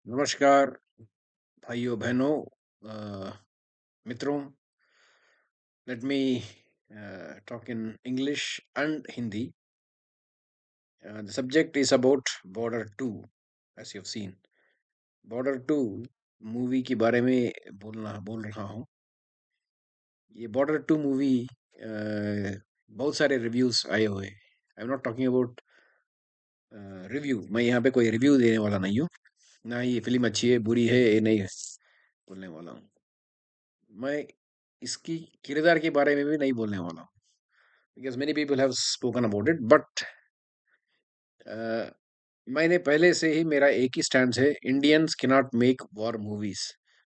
नमस्कार भाइयों बहनों मित्रों। Let me talk in English and Hindi. The subject is about Border 2, as you have seen. Border 2 movie के बारे में बोल रहा हूँ. ये Border 2 मूवी बहुत सारे रिव्यूज आए हुए. I am not talking about review. मैं यहाँ पे कोई रिव्यू देने वाला नहीं हूँ, ना ही ये फिल्म अच्छी है बुरी है ये नहीं बोलने वाला हूँ. मैं इसकी किरदार के बारे में भी नहीं बोलने वाला हूँ, because many people have spoken about it, but मैंने पहले से ही मेरा एक ही स्टैंड है: Indians cannot make war movies.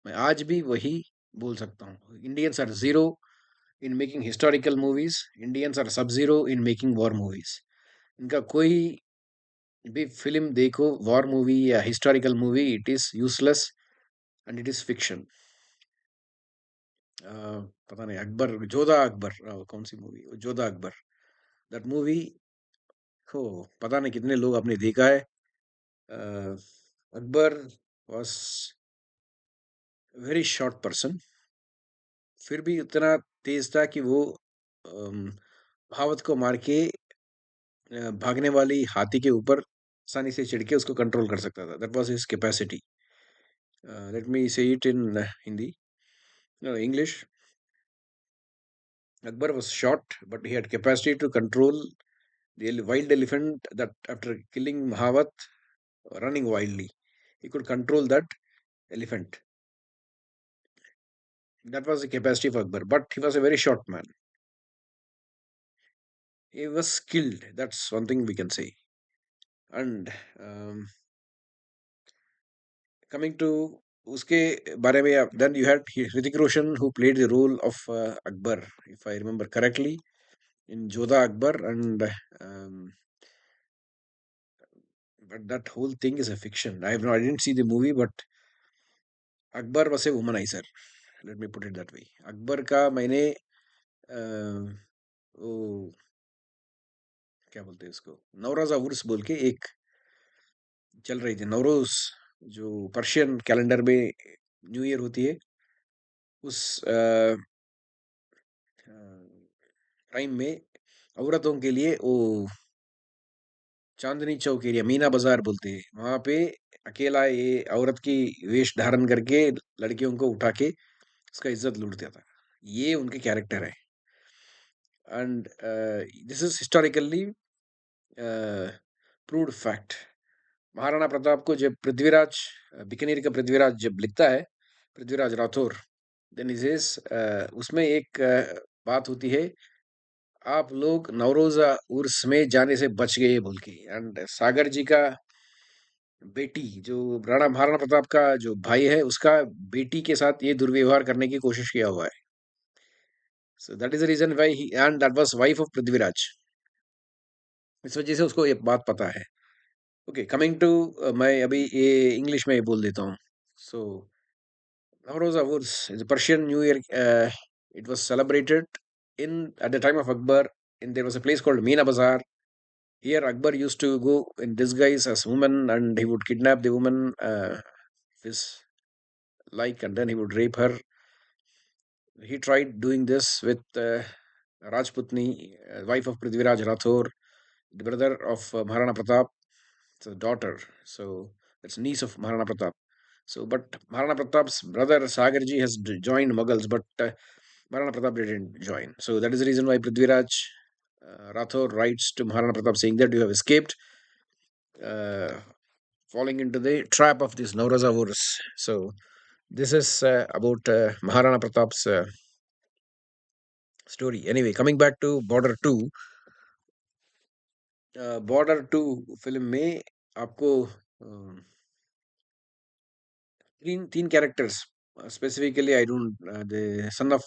मैं आज भी वही बोल सकता हूँ. Indians are zero in making historical movies. Indians are सब zero in making war movies. इनका कोई भी फिल्म देखो, वॉर मूवी या historical movie, it is useless and it is fiction. पता नहीं, अकबर, जोधा अकबर, कौन सी मूवी, जोधा अकबर, दैट मूवी को पता नहीं कितने लोग आपने देखा है. Akbar was very short person, फिर भी उतना तेज था कि वो भावत को मार के भागने वाली हाथी के ऊपर आसानी से चढ़ के उसको कंट्रोल कर सकता था. That was his capacity. Let me say it in Hindi, English. Akbar was short, but he had capacity to control the wild elephant that, after killing Mahavat, running wildly, he could control that elephant. That was the capacity of Akbar, but he was a very short man. He was skilled. That's one thing we can say. And coming to उसके बारे में, then you had Hrithik Roshan, who played the role of Akbar, if I remember correctly, in Jodha Akbar. And but that whole thing is a fiction. I didn't see the movie, but Akbar was a womanizer. Let me put it that way. Akbar का मैंने वो क्या बोलते हैं उसको, नवरोजा उर्स बोल के एक चल रही थी. नवरोज जो पर्शियन कैलेंडर में न्यू ईयर होती है, उस टाइम में औरतों के लिए वो चांदनी चौक एरिया, मीना बाजार बोलते हैं, वहां पे अकेला ये औरत की वेश धारण करके लड़कियों को उठा के उसका इज्जत लूटता था. ये उनके कैरेक्टर है. And this is historically proved fact. Maharana Pratap को जब पृथ्वीराज, बीकानेर का पृथ्वीराज जब लिखता है, पृथ्वीराज राठौर, देन इज उसमें एक बात होती है: आप लोग नवरोजा उर्स में जाने से बच गए बोल के. एंड सागर जी का बेटी, जो राणा महाराणा प्रताप का जो भाई है, उसका बेटी के साथ ये दुर्व्यवहार करने की कोशिश किया हुआ है. So that is the reason why he, and that was wife of Prithviraj. इस वजह से उसको ये बात पता है. ओके, कमिंग टू, मैं अभी ये इंग्लिश में बोल देता हूँ. सो Nowruz Wurs is a Persian New Year. It was celebrated in at the time of Akbar. There was a place called Meena Bazaar. Here, Akbar used to go in disguise as woman, and he would kidnap the woman, his like, and then he would rape her. He tried doing this with Rajputni, wife of Prithviraj Rathore, the brother of Maharana Pratap, the daughter. So that's niece of Maharana Pratap. So, but Maharana Pratap's brother Sagarji has joined Mughals, but Maharana Pratap didn't join. So that is the reason why Prithviraj Rathore writes to Maharana Pratap saying that you have escaped uh, falling into the trap of these Naurazavurs. So this is about Maharana Pratap's story. Anyway, coming back to Border 2. Border 2 film में आपको तीन characters specifically, I don't, the son of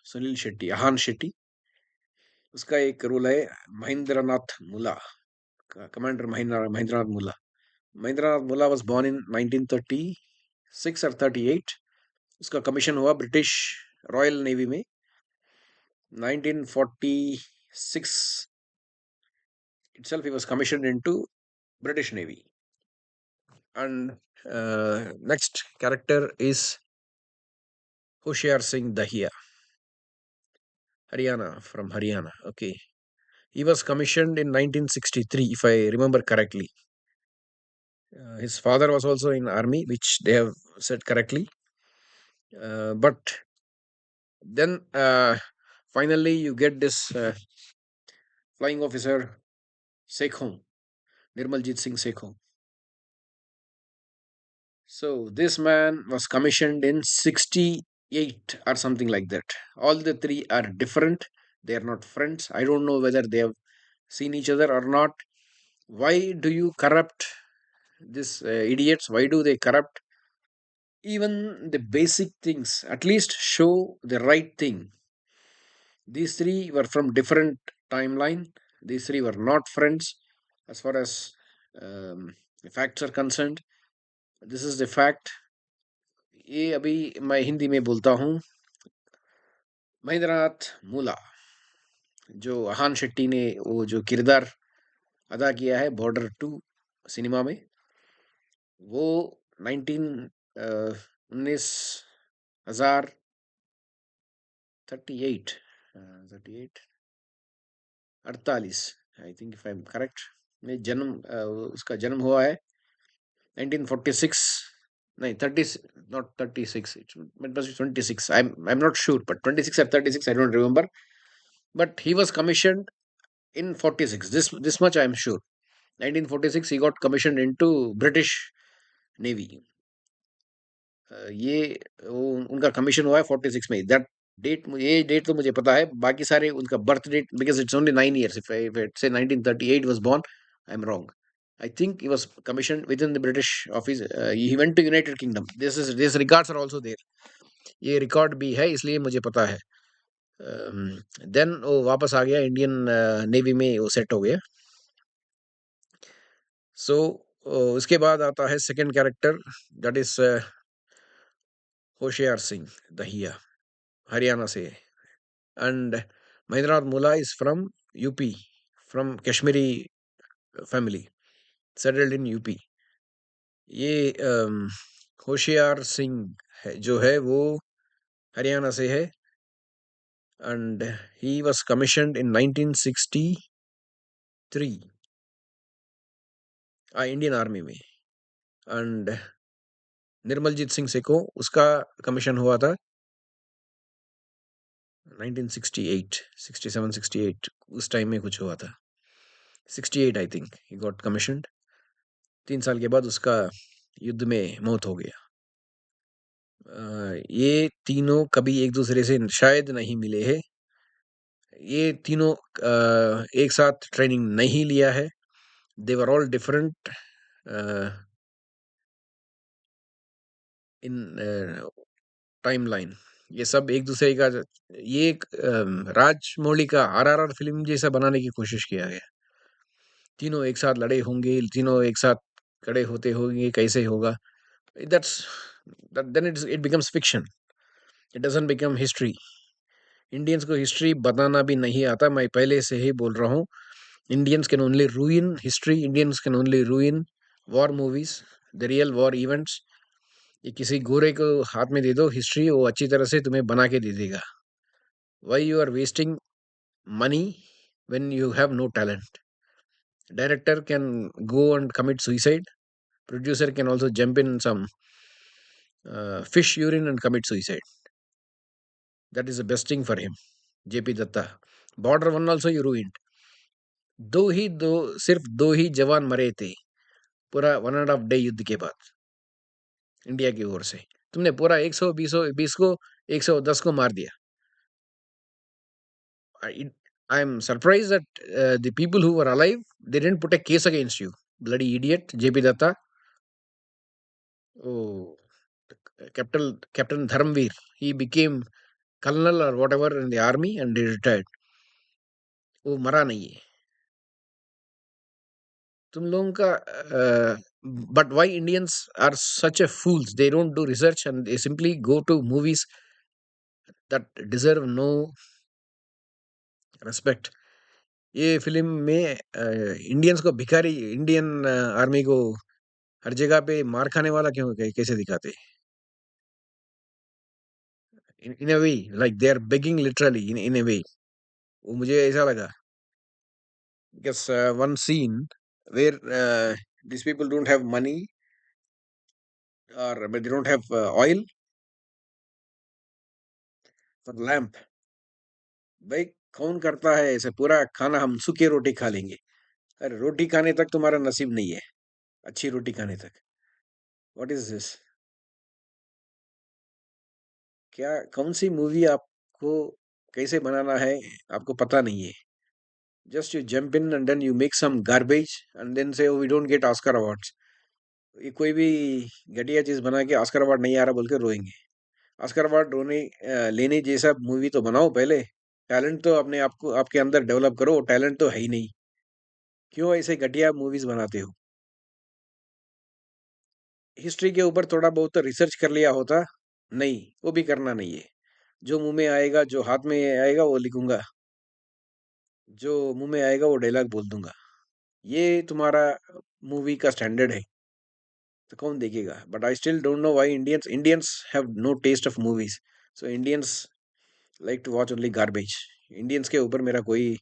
Sunil Shetty, Ahan Shetty, उसका एक role है महेंद्रनाथ मुला, commander Mahendranath मुला. महेंद्रनाथ मुला was born in 1936 और 38. उसका कमीशन हुआ ब्रिटिश रॉयल नेवी में 1946 itself. He was commissioned into British Navy. And next character is Hoshiar Singh Dahiya, Haryana, from Haryana. Okay. He was commissioned in 1963, if I remember correctly. His father was also in army, which they have said correctly. But then finally you get this flying officer Sekhon, Nirmaljit Singh Sekhon. So this man was commissioned in 68 or something like that. All the three are different. They are not friends. I don't know whether they have seen each other or not. Why do you corrupt these idiots? Why do they corrupt even the basic things? At least show the right thing. These three were from different timeline. These three were not friends as far as the facts are concerned. This is the fact. ये अभी मैं हिंदी में बोलता हूँ. महेंद्रनाथ मूला, जो अहान शेट्टी ने वो जो किरदार अदा किया है बॉर्डर टू सिनेमा में, वो 1938 38 I think if I am correct में जन्म उसका जन्म हुआ है 1946. नहीं 30, not 36, it must be 26. I'm not sure, but 26 or 36, I don't remember. But he was commissioned in 46. This much I am sure. 1946 he got commissioned into British Navy. ये उनका commission हुआ है 46 में. दैट डेट, ये date तो मुझे पता है. बाकी सारे उनका birth date, because it's only 9 years. If I say 1938 was born, I am wrong. I think he was commissioned within the British office. He went to United Kingdom. This records are also there. ये record भी है, इसलिए मुझे पता है. Then वो वापस आ गया इंडियन नेवी में, वो सेट हो गया. सो उसके बाद आता है second character, that is Hoshiyar Singh Dahiya, Haryana से. And Mahendranath Mula is from UP, from Kashmiri family, settled in UP. ये होशियार सिंह है जो है वो हरियाणा से है. And he was commissioned in 1963 Indian army में. एंड निर्मलजीत सिंह सेको, उसका कमीशन हुआ था 1968, 67, 68, उस टाइम में कुछ हुआ था. 68 I think he got commissioned. 3 साल के बाद उसका युद्ध में मौत हो गया. ये तीनों कभी एक दूसरे से शायद नहीं मिले हैं. ये तीनों एक साथ ट्रेनिंग नहीं लिया है. They were all different in timeline. ये सब एक दूसरे का, ये एक राजमौली का आरआरआर फिल्म जैसा बनाने की कोशिश किया गया. तीनों एक साथ लड़े होंगे, तीनों एक साथ खड़े होते होंगे, कैसे होगा. That's then it becomes fiction. It doesn't become history. Indians को हिस्ट्री बताना भी नहीं आता, मैं पहले से ही बोल रहा हूँ. Indians can only रूइन history. Indians can only रूइन war movies, the real war events. ये किसी गोरे को हाथ में दे दो हिस्ट्री, वो अच्छी तरह से तुम्हें बना के दे देगा. Why you are wasting money when you have no talent? Director can go and commit suicide. Producer can also jump in some fish urine and commit suicide. That is the best thing for him. JP Datta. Border one also you ruined. सिर्फ दो ही जवान मरे थे पूरा 1.5 day युद्ध के बाद India की ओर से. तुमने पूरा 120 को 110 को मार दिया. I am surprised that the people who were alive, they didn't put a case against you. Bloody idiot, JP Datta. Oh, Captain Dharmveer. He became colonel or whatever in the army and he retired. वो मरा नहीं है. तुम लोगों का but why Indians are such a fools? They don't do research and they simply go to movies that deserve no respect. ये film में Indians को भिखारी, इंडियन आर्मी को हर जगह पे मार खाने वाला क्यों कैसे दिखाते? In a way, like they are begging literally in a way. वो मुझे ऐसा लगा, because one scene where these people don't have money, or but they don't have oil for lamp। भाई कौन करता है ऐसे? पूरा खाना हम सूखी रोटी खा लेंगे। अरे रोटी खाने तक तुम्हारा नसीब नहीं है, अच्छी रोटी खाने तक। What is this? क्या, कौन सी मूवी आपको कैसे बनाना है आपको पता नहीं है? Just you jump in and then you make some garbage and then say we don't get Oscar awards. ये कोई भी घटिया चीज बना के ऑस्कर अवार्ड नहीं आ रहा बोल के रोएंगे। ऑस्कर अवार्ड लेने जैसा मूवी तो बनाओ पहले। टैलेंट तो अपने आप को आपके अंदर डेवलप करो, टैलेंट तो है ही नहीं। क्यों ऐसे घटिया मूवीज बनाते हो? हिस्ट्री के ऊपर थोड़ा बहुत तो रिसर्च कर लिया होता। नहीं, वो भी करना नहीं है। जो मुंह में आएगा, जो हाथ में आएगा वो लिखूंगा, जो मुंह में आएगा वो डायलॉग बोल दूंगा। ये तुम्हारा मूवी का स्टैंडर्ड है तो कौन देखेगा? But I still don't know why Indians have no taste of movies. So Indians like to watch only garbage. Indians के ऊपर मेरा कोई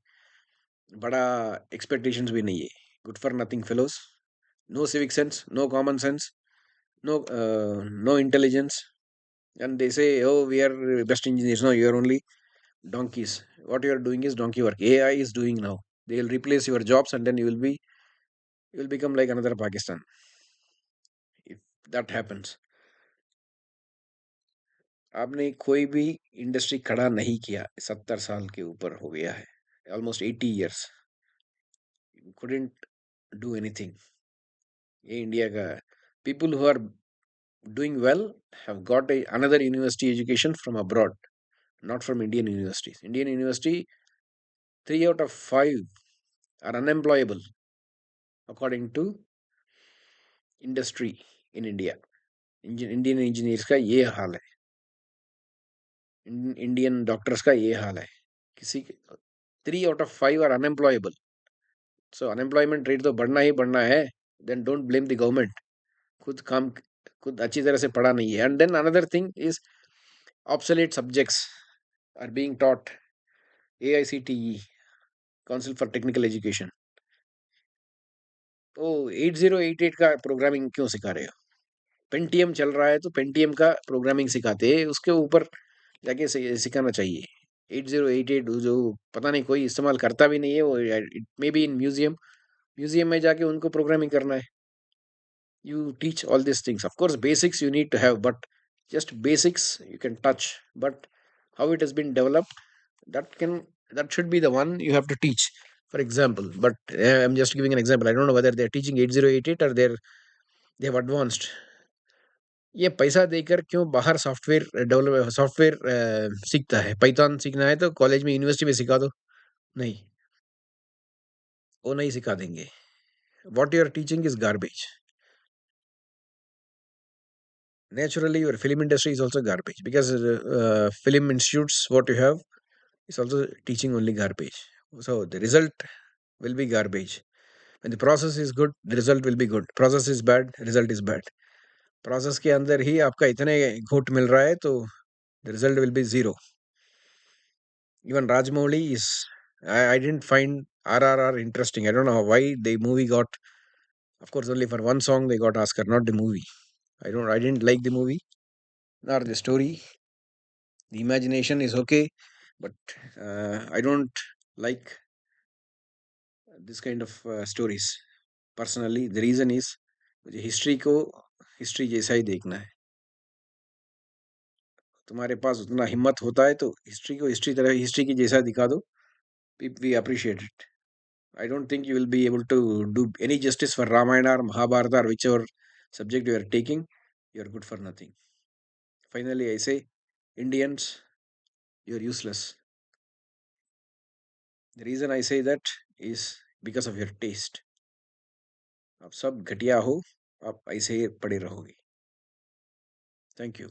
बड़ा एक्सपेक्टेशंस भी नहीं है। Good for nothing fellows, no civic sense, no common sense, no intelligence, and they say, oh, we are best engineers. No, you are only donkeys. What you are doing is donkey work. AI is doing now. They will replace your jobs, and then you will become like another Pakistan if that happens। आपने कोई भी industry खड़ा नहीं किया, 70 साल के ऊपर हो गया है, almost 80 years। couldn't do anything। ये इंडिया का people who are doing well have got another university education from abroad, not from Indian universities। Indian university, 3 out of 5 are unemployable according to industry in India। Indian engineers का ये हाल है, Indian doctors का ये हाल है। किसी 3 out of 5 are unemployable. So unemployment rate तो बढ़ना ही बढ़ना है। Then don't blame the government. खुद काम, खुद अच्छी तरह से पढ़ा नहीं है। And then another thing is obsolete subjects are being taught. AICTE, council for technical education, तो 8088 का प्रोग्रामिंग क्यों सिखा रहे हो? पेंटियम चल रहा है तो पेंटियम का प्रोग्रामिंग सिखाते हैं, उसके ऊपर जाके सिखाना चाहिए। 8088 जो पता नहीं कोई इस्तेमाल करता भी नहीं है, वो it may be in museum. Museum में जाके उनको प्रोग्रामिंग करना है। you teach all these things, of course basics you need to have, but just basics you can touch, but how it has been developed, that can, that should be the one you have to teach, for example। But I'm just giving an example, I don't know whether they're teaching 8088 or they have advanced। ये पैसा देकर क्यों बाहर software develop, software सीखता है? Python सीखना है तो कॉलेज में यूनिवर्सिटी में सिखा दो। नहीं, वो नहीं सिखा देंगे। What you are teaching is garbage. Naturally your film industry is also garbage, because film institutes what you have is also teaching only garbage, so the result will be garbage। when the process is good, the result will be good। process is bad, result is bad। process के अंदर ही आपका इतने घूट मिल रहा है तो the result will be zero। even Rajmouli is, I didn't find RRR interesting, I don't know why the movie got, of course only for one song they got Oscar, not the movie। I didn't like the movie nor the story। The imagination is okay, but I don't like this kind of stories personally। The reason is मुझे history को history जैसा ही देखना है। तुम्हारे पास उतना हिम्मत होता है तो हिस्ट्री को हिस्ट्री तरह, हिस्ट्री की जैसा दिखा दो। We appreciate it. I don't think you will be able to do any justice for Ramayana or Mahabharata or whichever subject you are taking। You are good for nothing। Finally, I say, Indians, you are useless। The reason I say that is because of your taste। आप सब घटिया हो, आप ऐसे ही पड़े रहोगे। Thank you.